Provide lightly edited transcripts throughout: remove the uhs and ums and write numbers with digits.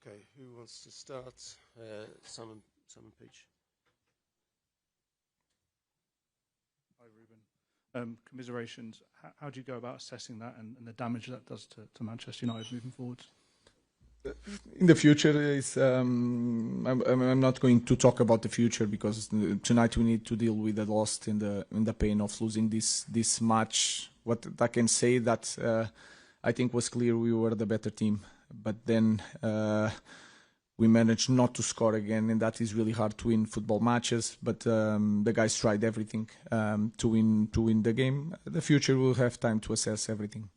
Okay, who wants to start? Simon Peach. Hi, Ruben. Commiserations. How do you go about assessing that and the damage that does to Manchester United moving forward? In the future, I'm not going to talk about the future because tonight we need to deal with the loss in the pain of losing this match. What I can say that I think was clear we were the better team, but then we managed not to score again, and that is really hard to win football matches. But the guys tried everything to win the game. The future will have time to assess everything.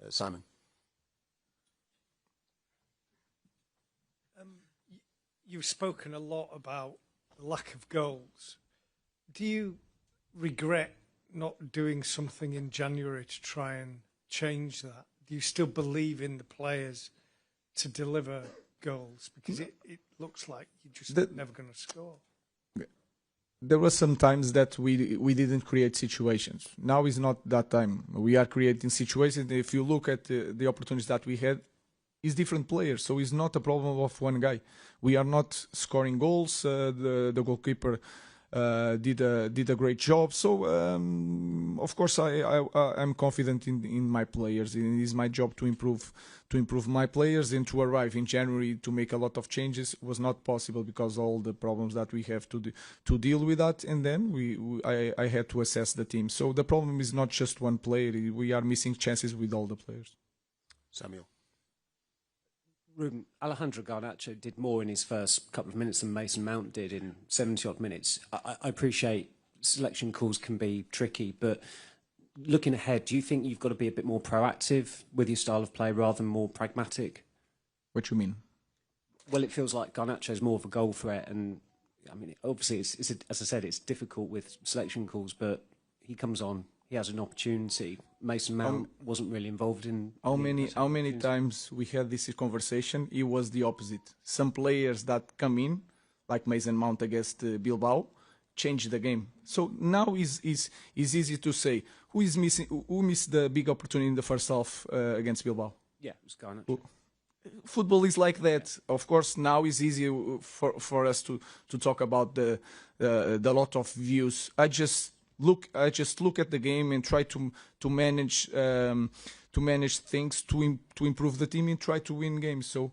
Simon. You've spoken a lot about the lack of goals. Do you regret not doing something in January to try and change that? Do you still believe in the players to deliver goals? Because it looks like you're just never going to score. There were some times that we didn't create situations. Now is not that time. We are creating situations. If you look at the opportunities that we had, it's different players, so it's not a problem of one guy. We are not scoring goals. The goalkeeper did a great job. So of course I'm confident in my players. It is my job to improve my players, and to arrive in January to make a lot of changes was not possible because all the problems that we have to deal with that. And then I had to assess the team. So the problem is not just one player. We are missing chances with all the players. Samuel. Ruben, Alejandro Garnacho did more in his first couple of minutes than Mason Mount did in 70-odd minutes. I appreciate selection calls can be tricky, but looking ahead, do you think you've got to be a bit more proactive with your style of play rather than more pragmatic? What do you mean? Well, it feels like Garnacho is more of a goal threat, and I mean, obviously, as I said, it's difficult with selection calls, but he comes on, he has an opportunity. Mason Mount wasn't really involved in. How many times we had this conversation? It was the opposite. Some players that come in, like Mason Mount against Bilbao, change the game. So now is easy to say who missed the big opportunity in the first half against Bilbao. Yeah, it was Garnacho. Football is like that. Of course, now is easy for us to talk about the lot of views. I just look at the game and try to manage things to improve the team and try to win games. So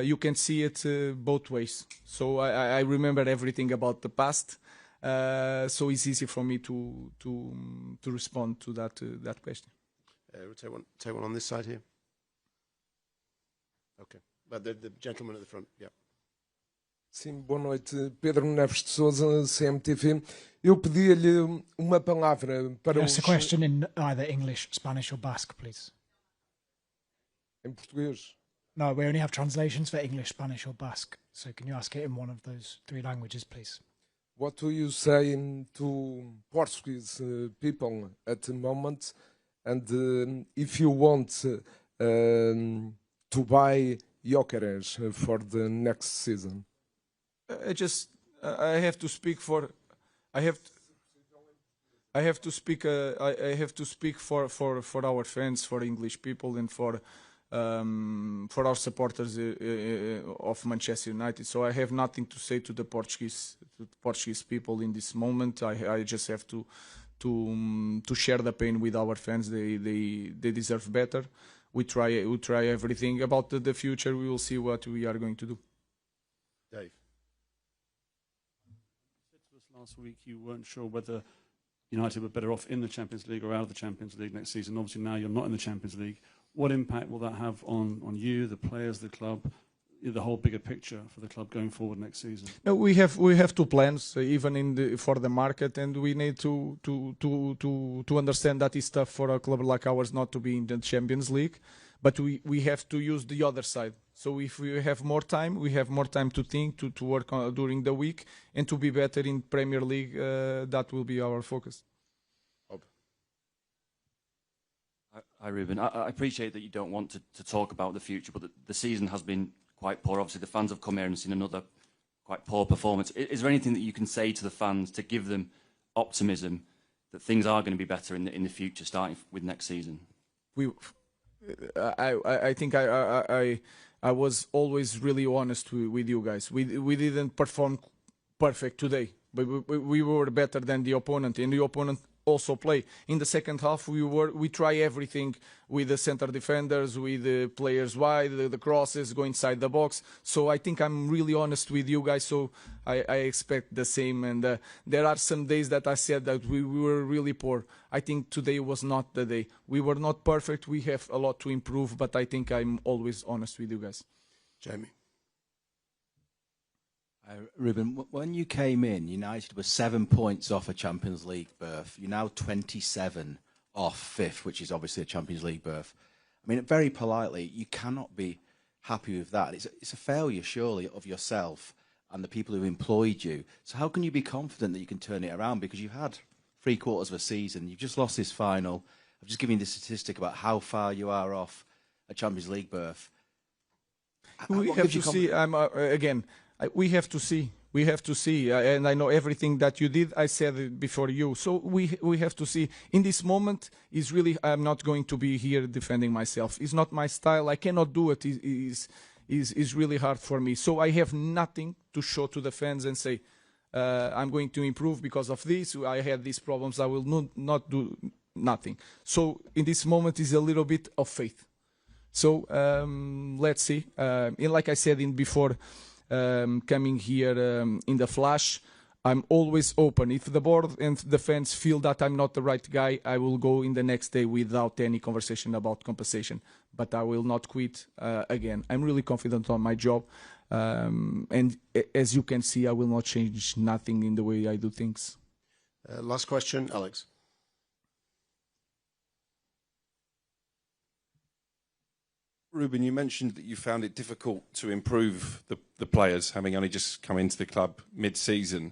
you can see it both ways. So I remember everything about the past. So it's easy for me to respond to that question. We'll take one on this side here. Okay, but the gentleman at the front, yeah. Sim, boa noite. Pedro Neves de Sousa, CMTV. Eu pedia-lhe uma palavra para Ask a question in either English, Spanish or Basque, please. Em português? No, we only have translations for English, Spanish or Basque. So can you ask it in one of those three languages, please? What do you say to Portuguese people at the moment? And if you want to buy Gyökeres for the next season? I have to speak for our fans, for English people, and for our supporters of Manchester United. So I have nothing to say to the Portuguese people in this moment. I just have to share the pain with our fans. They deserve better. We try everything. About the future, we will see what we are going to do. Dave. Last week you weren't sure whether United were better off in the Champions League or out of the Champions League next season. Obviously now you're not in the Champions League. What impact will that have on you, the players, the club, the whole bigger picture for the club going forward next season? No, we have two plans, even for the market, and we need to understand that it's tough for a club like ours not to be in the Champions League, but we have to use the other side. So if we have more time, we have more time to think, to work on during the week, and to be better in Premier League. That will be our focus. Hi, Ruben. I appreciate that you don't want to talk about the future, but the season has been quite poor. Obviously, the fans have come here and seen another quite poor performance. Is there anything that you can say to the fans to give them optimism that things are going to be better in the future, starting with next season? I think I I was always really honest with you guys. We didn't perform perfect today, but we were better than the opponent, and the opponent also play. In the second half, we try everything with the center defenders, with the players wide, the crosses, go inside the box. So I think I'm really honest with you guys, so I expect the same. And there are some days that I said that we were really poor. I think today was not the day. We were not perfect. We have a lot to improve, but I think I'm always honest with you guys. Jamie. Ruben, when you came in, United were 7 points off a Champions League berth. You're now 27 off fifth, which is obviously a Champions League berth. I mean, very politely, you cannot be happy with that. It's a failure, surely, of yourself and the people who employed you. So how can you be confident that you can turn it around? Because you've had 3/4 of a season. You've just lost this final. I've just given you the statistic about how far you are off a Champions League berth. We have to see. We have to see. We have to see. And I know everything that you did, I said it before you. So we have to see. In this moment, is really, I'm not going to be here defending myself. It's not my style. I cannot do it. It's really hard for me. So I have nothing to show to the fans and say, I'm going to improve because of this. I had these problems. I will not do nothing. So in this moment is a little bit of faith. So let's see. And like I said before, coming here in the flash, I'm always open. If the board and the fans feel that I'm not the right guy, I will go in the next day without any conversation about compensation. But I will not quit again. I'm really confident on my job. And as you can see, I will not change nothing in the way I do things. Last question, Alex. Ruben, you mentioned that you found it difficult to improve the players, having only just come into the club mid-season.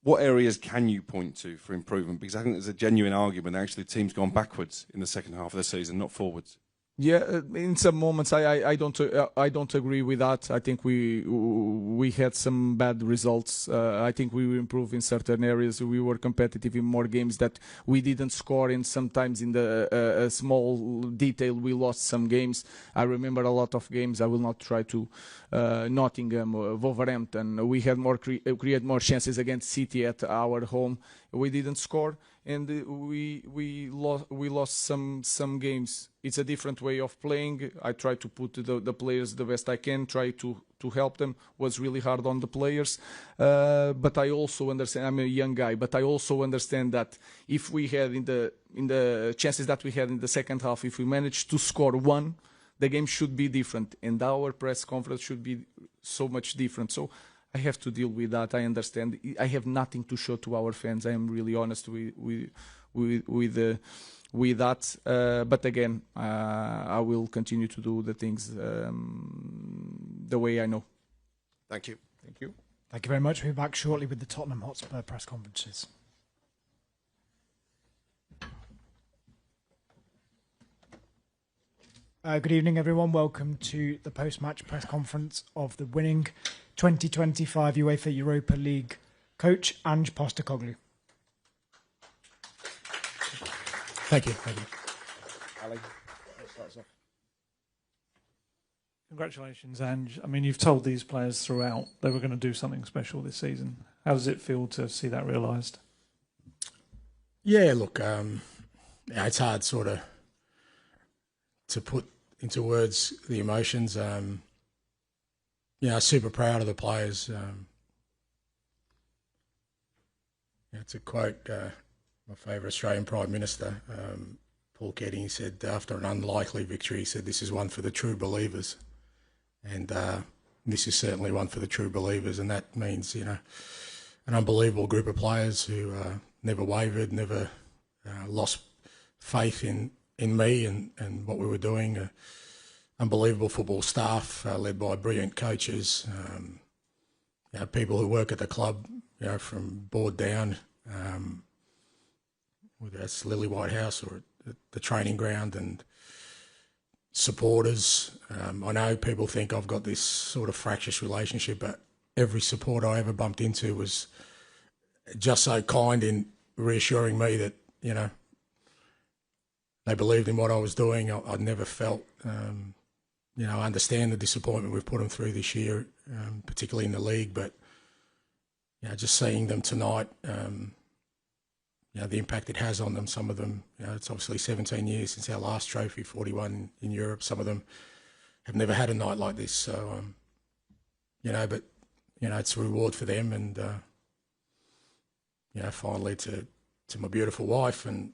What areas can you point to for improvement? Because I think there's a genuine argument that actually the team's gone backwards in the second half of the season, not forwards. Yeah, in some moments I don't agree with that. I think we had some bad results. I think we improved in certain areas. We were competitive in more games that we didn't score, and sometimes in the small detail we lost some games. I remember a lot of games. I will not try to Nottingham, Wolverhampton. We had create more chances against City at our home. We didn't score, and we lost some games. It's a different way of playing. I try to put the players the best I can, try to help them. Was really hard on the players, but I also understand. I'm a young guy, but I also understand that if we had in the chances that we had in the second half, if we managed to score one, the game should be different, and our press conference should be so much different. So I have to deal with that. I understand. I have nothing to show to our fans. I am really honest with that. But again, I will continue to do the things the way I know. Thank you. Thank you. Thank you very much. We'll be back shortly with the Tottenham Hotspur press conferences. Good evening, everyone. Welcome to the post-match press conference of the winning 2025 UEFA Europa League coach, Ange Postecoglou. Thank you. Thank you. Ali, let's start us off. Congratulations, Ange. I mean, you've told these players throughout they were going to do something special this season. How does it feel to see that realised? Yeah, look, it's hard sort of to put into words the emotions. Super proud of the players. It's a quote, my favourite Australian Prime Minister, Paul Keating, he said, after an unlikely victory, he said, this is one for the true believers. And this is certainly one for the true believers. And that means, an unbelievable group of players who never wavered, never lost faith in me and what we were doing. Unbelievable football staff led by brilliant coaches, people who work at the club, from board down, whether that's Lily White House or the training ground, and supporters. I know people think I've got this sort of fractious relationship, but every supporter I ever bumped into was just so kind in reassuring me that, they believed in what I was doing. I'd never felt I understand the disappointment we've put them through this year, particularly in the league. But just seeing them tonight, the impact it has on them. Some of them, it's obviously 17 years since our last trophy, 41 in Europe. Some of them have never had a night like this. So, but it's a reward for them, and finally to my beautiful wife and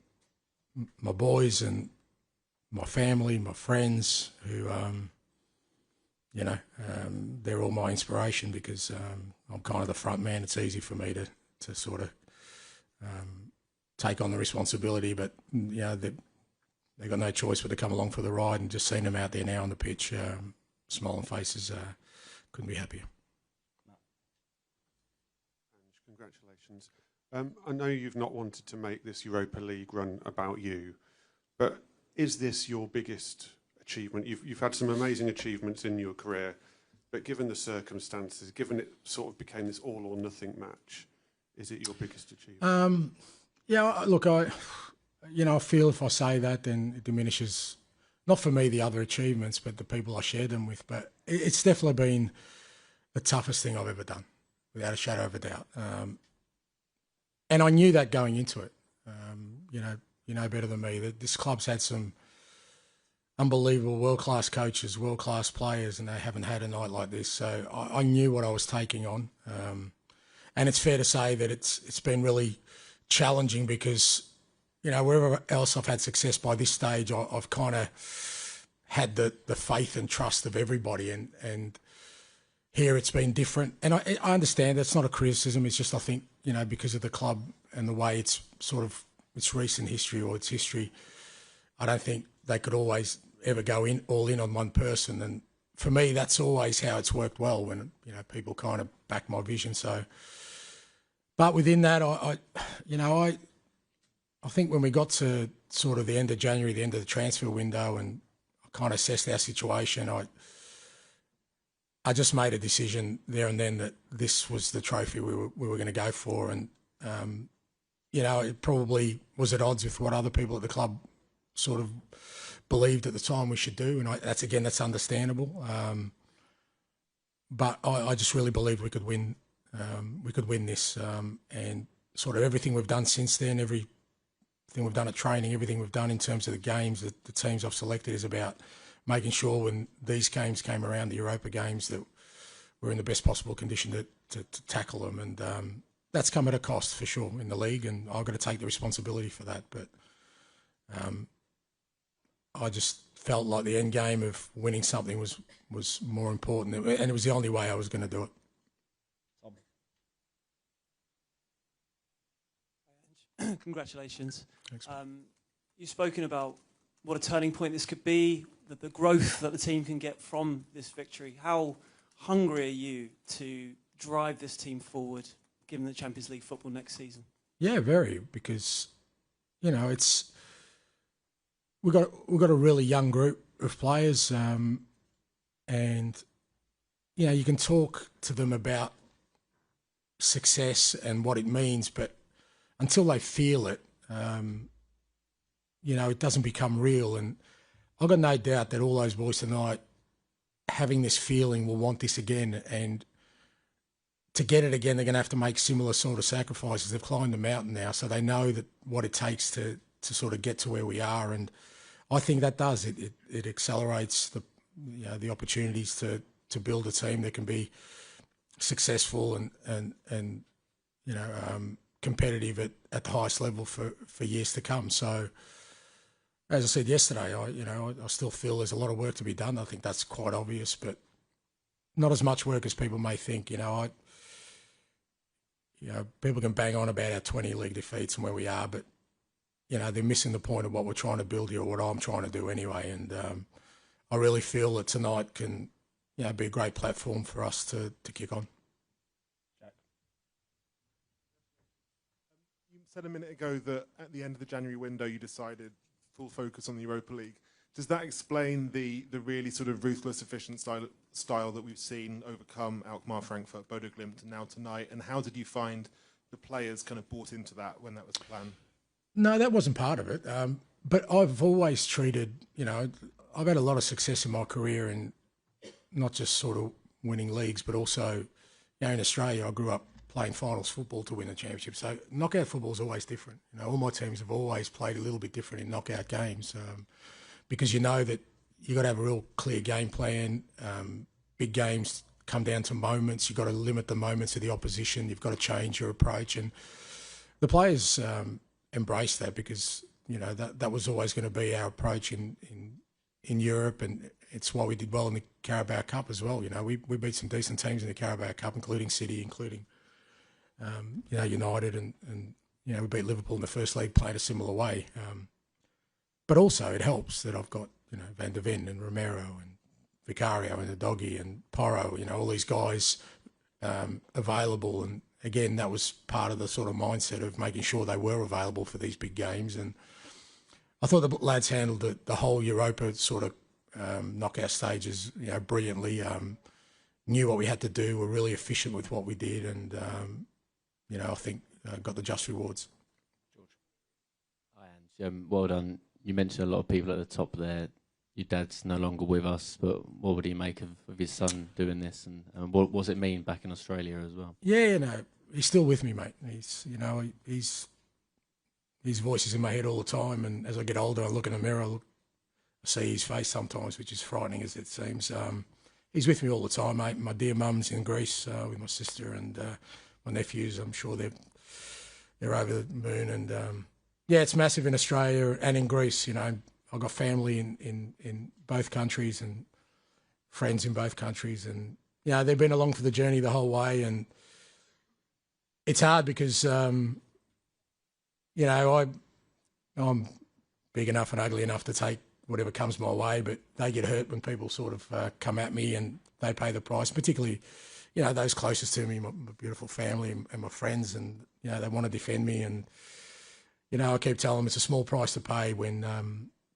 my boys and my family, my friends, who, they're all my inspiration, because I'm kind of the front man. It's easy for me to sort of take on the responsibility, but they've got no choice but to come along for the ride, and just seeing them out there now on the pitch, smiling faces, couldn't be happier. Congratulations. I know you've not wanted to make this Europa League run about you, but is this your biggest achievement? You've had some amazing achievements in your career, but given the circumstances, given it sort of became this all or nothing match, is it your biggest achievement? Look, I feel if I say that, then it diminishes, not for me, the other achievements, but the people I shared them with. But it's definitely been the toughest thing I've ever done, without a shadow of a doubt. And I knew that going into it. You know better than me that this club's had some unbelievable world-class coaches, world-class players, and they haven't had a night like this. So I knew what I was taking on. And it's fair to say that it's been really challenging, because, wherever else I've had success by this stage, I've kind of had the faith and trust of everybody. And here it's been different. And I understand that's not a criticism. It's just, I think, because of the club and the way it's sort of its recent history or its history, I don't think they could always ever go all in on one person. And for me, that's always how it's worked well, when, people kind of back my vision. So, but within that, I think when we got to sort of the end of January, the end of the transfer window, and I kind of assessed our situation, I just made a decision there and then that this was the trophy we were going to go for. And, it probably was at odds with what other people at the club sort of believed at the time we should do. And that's understandable. But I just really believed we could win. We could win this. And sort of everything we've done since then, everything we've done at training, everything we've done in terms of the games, the teams I've selected, is about making sure when these games came around, the Europa games, that we're in the best possible condition to tackle them. And that's come at a cost, for sure, in the league, and I've got to take the responsibility for that. But I just felt like the end game of winning something was more important, and it was the only way I was going to do it. Congratulations. Thanks. You've spoken about what a turning point this could be, the growth that the team can get from this victory. How hungry are you to drive this team forward, given the Champions League football next season? Yeah, very, because we've got a really young group of players, and you can talk to them about success and what it means, but until they feel it, it doesn't become real. And I've got no doubt that all those boys tonight, having this feeling, will want this again. And to get it again, they're going to have to make similar sort of sacrifices. They've climbed the mountain now, so they know that what it takes to sort of get to where we are. And I think that does. It accelerates the opportunities to build a team that can be successful and competitive at the highest level for years to come. So, as I said yesterday, I still feel there's a lot of work to be done. I think that's quite obvious, but not as much work as people may think. People can bang on about our 20 league defeats and where we are, but they're missing the point of what we're trying to build here, or what I'm trying to do anyway. And I really feel that tonight can be a great platform for us to kick on. You said a minute ago that at the end of the January window you decided full focus on the Europa League. Does that explain the really sort of ruthless, efficient style that we've seen overcome Alkmaar, Frankfurt, Bodo Glimt, and now tonight? And how did you find the players kind of bought into that when that was the plan? No, that wasn't part of it. But I've always treated, I've had a lot of success in my career in not just sort of winning leagues, but also, you know, in Australia, I grew up playing finals football to win a championship. So knockout football is always different. You know, all my teams have always played a little bit different in knockout games because you know that you've got to have a real clear game plan. Big games come down to moments. You've got to limit the moments of the opposition. You've got to change your approach. And the players embrace that because, you know, that was always going to be our approach in Europe, and it's why we did well in the Carabao Cup as well. You know, we beat some decent teams in the Carabao Cup, including City, including you know, United, and you know, we beat Liverpool in the first leg, played a similar way. But also it helps that I've got, you know, Van der Ven and Romero and Vicario and the Doggy and Porro, you know, all these guys available. And again, that was part of the sort of mindset of making sure they were available for these big games. And I thought the lads handled the whole Europa sort of knockout stages, you know, brilliantly. Knew what we had to do, were really efficient with what we did, and you know, I think got the just rewards. George. Hi, Ange. Well done. You mentioned a lot of people at the top there. Your dad's no longer with us, but what would he make of his son doing this, and what does it mean back in Australia as well? Yeah, no, he's still with me, mate. He's, you know, his voice is in my head all the time, and as I get older, I look in the mirror, I see his face sometimes, which is frightening as it seems. He's with me all the time, mate. My dear mum's in Greece with my sister and my nephews. I'm sure they're over the moon, and yeah, it's massive in Australia and in Greece. You know, I've got family in both countries and friends in both countries, and you know, they've been along for the journey the whole way, and it's hard because you know, I'm big enough and ugly enough to take whatever comes my way, but they get hurt when people sort of come at me and they pay the price, particularly, you know, those closest to me, my beautiful family and my friends, and, you know, they want to defend me. And, you know, I keep telling them it's a small price to pay when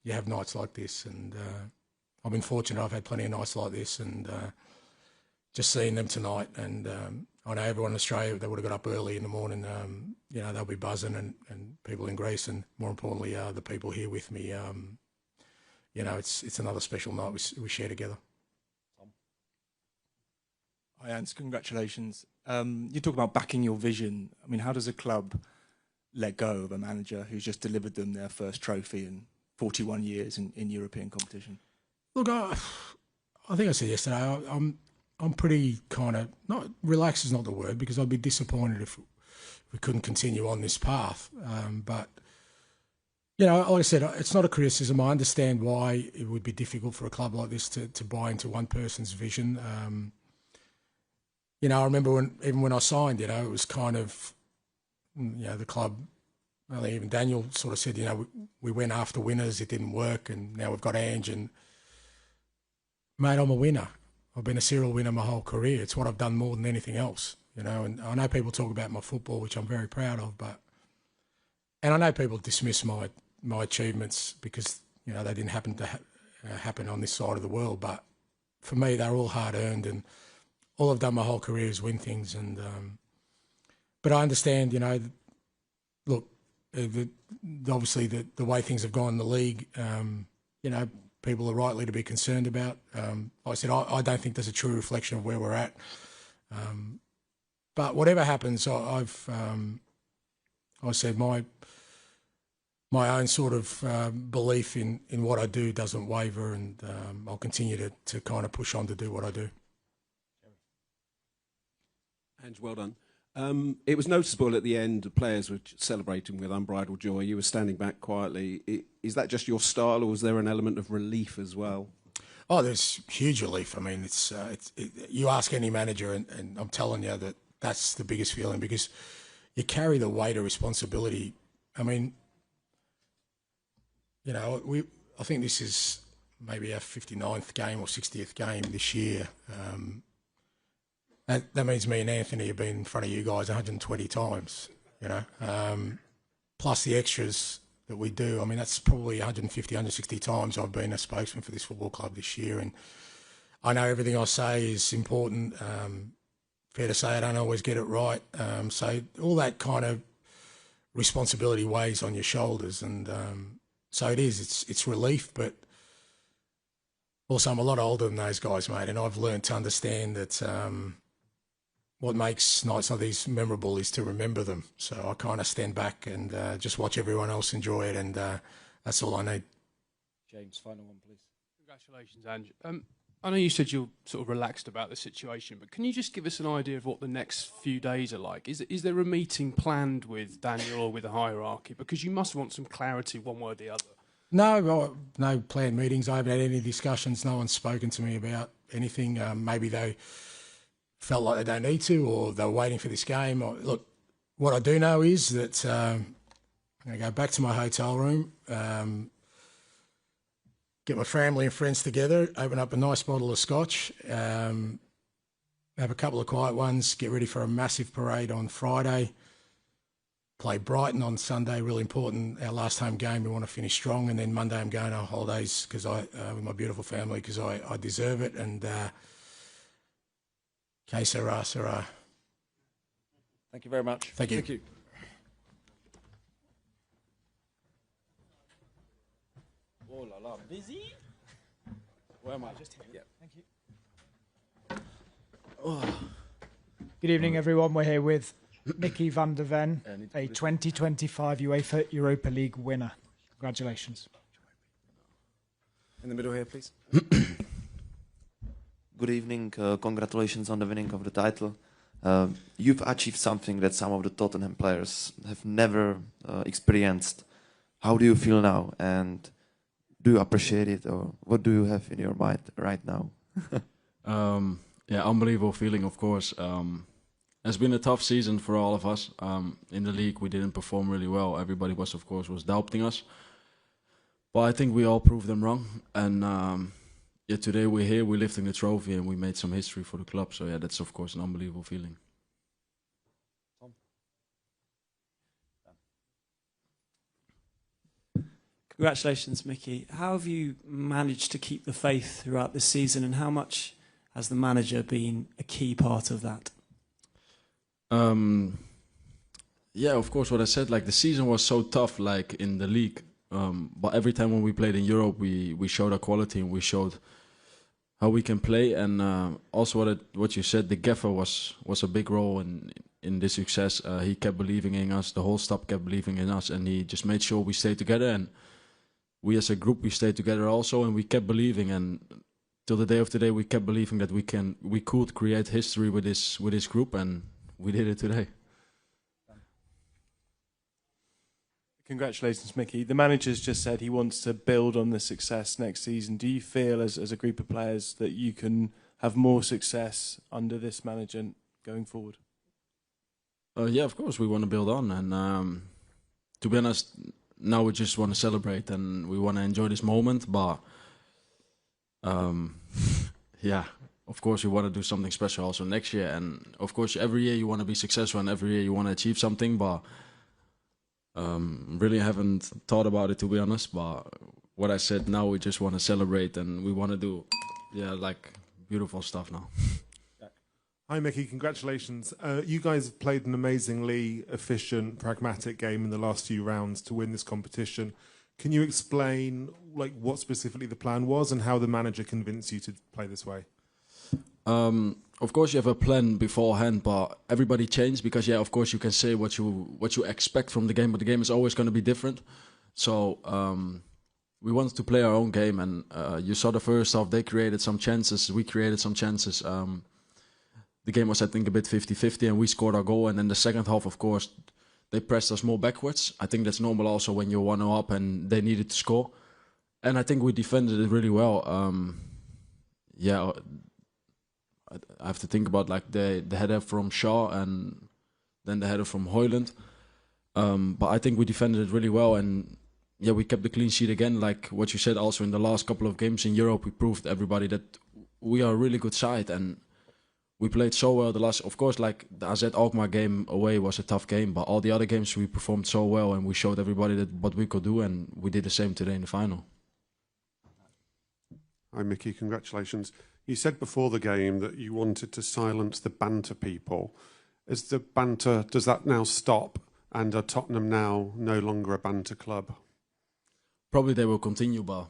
you have nights like this. And I've been fortunate. I've had plenty of nights like this, and just seeing them tonight. And I know everyone in Australia, they would have got up early in the morning. You know, they'll be buzzing, and people in Greece, and more importantly, the people here with me. You know, it's another special night we share together. Hi, Ange, congratulations. You talk about backing your vision. I mean, how does a club let go of a manager who's just delivered them their first trophy in 41 years in European competition? Look, I think I said yesterday, I'm pretty kind of, not relaxed is not the word, because I'd be disappointed if we couldn't continue on this path. But you know, like I said, it's not a criticism. I understand why it would be difficult for a club like this to buy into one person's vision. You know, I remember even when I signed, you know, it was kind of, you know, the club, well, even Daniel sort of said, you know, we went after winners, it didn't work, and now we've got Ange. And, mate, I'm a winner. I've been a serial winner my whole career. It's what I've done more than anything else, you know. And I know people talk about my football, which I'm very proud of, and I know people dismiss my achievements because, you know, they didn't happen to happen on this side of the world. But for me, they're all hard earned, and all I've done my whole career is win things. And but I understand, you know, look, obviously the way things have gone in the league, you know, people are rightly to be concerned about. Like I said, I don't think there's a true reflection of where we're at. But whatever happens, I said my own sort of belief in what I do doesn't waver, and I'll continue to kind of push on to do what I do. Ange, well done. It was noticeable at the end, the players were celebrating with unbridled joy. You were standing back quietly. Is that just your style, or was there an element of relief as well? Oh, there's huge relief. I mean, you ask any manager, and I'm telling you that's the biggest feeling, because you carry the weight of responsibility. I mean, you know, I think this is maybe our 59th game or 60th game this year. That means me and Anthony have been in front of you guys 120 times, you know, plus the extras that we do. I mean, that's probably 150, 160 times I've been a spokesman for this football club this year. And I know everything I say is important. Fair to say I don't always get it right. So all that kind of responsibility weighs on your shoulders. And so it is, it's relief, but Also, I'm a lot older than those guys, mate, and I've learned to understand that what makes nights like these memorable is to remember them. So I kind of stand back and just watch everyone else enjoy it, and that's all I need. James, final one, please. Congratulations, Ange. I know you said you're sort of relaxed about the situation, but can you just give us an idea of what the next few days are like? Is there a meeting planned with Daniel or with the hierarchy? Because you must want some clarity one way or the other. No planned meetings. I haven't had any discussions. No one's spoken to me about anything. Maybe they felt like they don't need to, or they were waiting for this game. Look, what I do know is that I'm going to go back to my hotel room, get my family and friends together, open up a nice bottle of scotch, have a couple of quiet ones, get ready for a massive parade on Friday, play Brighton on Sunday, really important, our last home game, we want to finish strong, and then Monday I'm going on holidays with my beautiful family because I deserve it, and que sera, sera. Thank you very much. Thank you. Thank you. Oh la la, busy? Where am I? Just here. Yeah. Thank you. Good evening, everyone. We're here with Micky van der Ven, a 2025 UEFA Europa League winner. Congratulations. In the middle here, please. Good evening. Congratulations on the winning of the title. You've achieved something that some of the Tottenham players have never experienced. How do you feel now? And do you appreciate it, or what do you have in your mind right now? Yeah, unbelievable feeling, of course. It's been a tough season for all of us. In the league, we didn't perform really well. Everybody was doubting us. But I think we all proved them wrong. And yeah, today we're here, we're lifting the trophy, and we made some history for the club. So yeah, that's of course an unbelievable feeling. Congratulations, Micky. How have you managed to keep the faith throughout the season, and how much has the manager been a key part of that? Yeah, of course, what I said, like the season was so tough, like in the league. But every time when we played in Europe, we showed our quality and we showed how we can play. And also what you said, the gaffer was a big role in this success. He kept believing in us, the whole staff kept believing in us, and he just made sure we stayed together. And we as a group, we stayed together also, and we kept believing. And till the day of today, we kept believing that we could create history with this group, and we did it today. Congratulations, Micky. The manager's just said he wants to build on the success next season. Do you feel, as a group of players, that you can have more success under this manager going forward? Yeah, of course, we want to build on. And to be honest, now we just want to celebrate and we want to enjoy this moment. But yeah, of course, we want to do something special also next year. And of course, every year you want to be successful and every year you want to achieve something. But really haven't thought about it, to be honest. But what I said, now we just want to celebrate and we want to do, yeah, like beautiful stuff now. Hi, Micky. Congratulations. You guys have played an amazingly efficient, pragmatic game in the last few rounds to win this competition. Can you explain what specifically the plan was and how the manager convinced you to play this way? Of course, you have a plan beforehand, but everybody changed because, yeah, of course, you can say what you expect from the game, but the game is always going to be different. So we wanted to play our own game, and you saw the first half, they created some chances, we created some chances. The game was, I think, a bit 50-50, and we scored our goal. And then the second half, of course, they pressed us more backwards. I think that's normal also when you're 1-0 up and they needed to score. And I think we defended it really well. Yeah, I have to think about like the header from Shaw and then the header from Højlund. But I think we defended it really well. And yeah, we kept the clean sheet again. Like what you said also in the last couple of games in Europe, we proved to everybody that we are a really good side. And we played so well the last, of course, like the AZ Alkmaar game away was a tough game, but all the other games we performed so well and we showed everybody that what we could do, and we did the same today in the final. Hi, Micky. Congratulations. You said before the game that you wanted to silence the banter people. Is the banter, does that now stop? And are Tottenham now no longer a banter club? Probably they will continue, but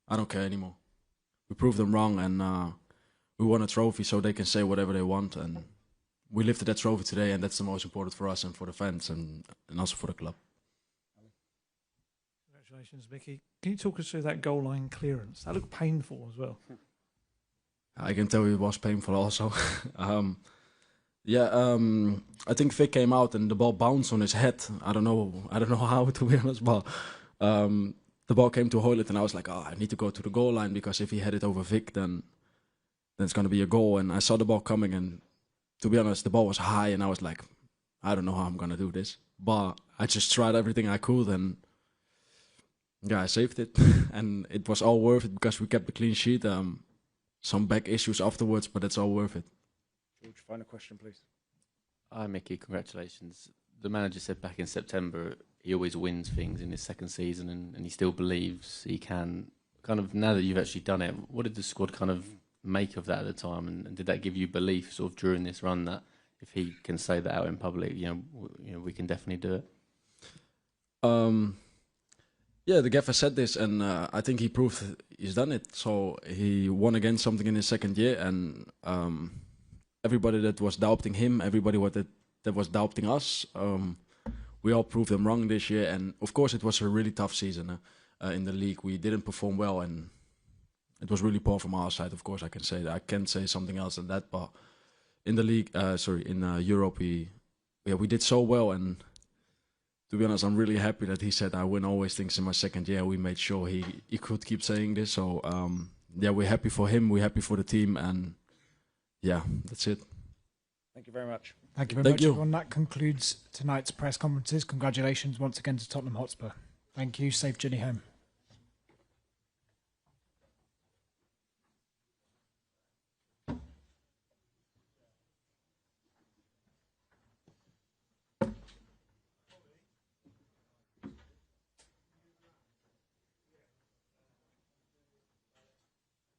I don't care anymore. we proved them wrong, and we won a trophy, so they can say whatever they want. And we lifted that trophy today, and that's the most important for us and for the fans, and also for the club. Congratulations, Micky. Can you talk us through that goal line clearance? That looked painful as well. I can tell you it was painful also. I think Vic came out and the ball bounced on his head. I don't know how, to be honest, but the ball came to Hoylett, and I was like, I need to go to the goal line, because if he had it over Vic, then it's going to be a goal. And I saw the ball coming, and to be honest, the ball was high, and I was like, I don't know how I'm going to do this. But I just tried everything I could, and yeah, I saved it. And it was all worth it because we kept the clean sheet. Some back issues afterwards, but it's all worth it. George, final question, please. Hi, Micky. Congratulations. The manager said back in September he always wins things in his second season, and he still believes he can. Kind of now that you've actually done it, what did the squad kind of make of that at the time, and did that give you belief sort of during this run that if he can say that out in public, we can definitely do it? Yeah, the gaffer said this, and I think he proved he's done it. So he won again something in his second year, and everybody that was doubting him, everybody that was doubting us, we all proved them wrong this year. And of course, it was a really tough season in the league. We didn't perform well, and it was really poor from our side. Of course, I can say that. I can't say something else than that. But in the league, in Europe, we did so well. And to be honest, I'm really happy that he said I win always things in my second year. We made sure he could keep saying this. So we're happy for him. We're happy for the team, and yeah, that's it. Thank you very much. Thank you very much, everyone. That concludes tonight's press conferences. Congratulations once again to Tottenham Hotspur. Thank you. Safe journey home.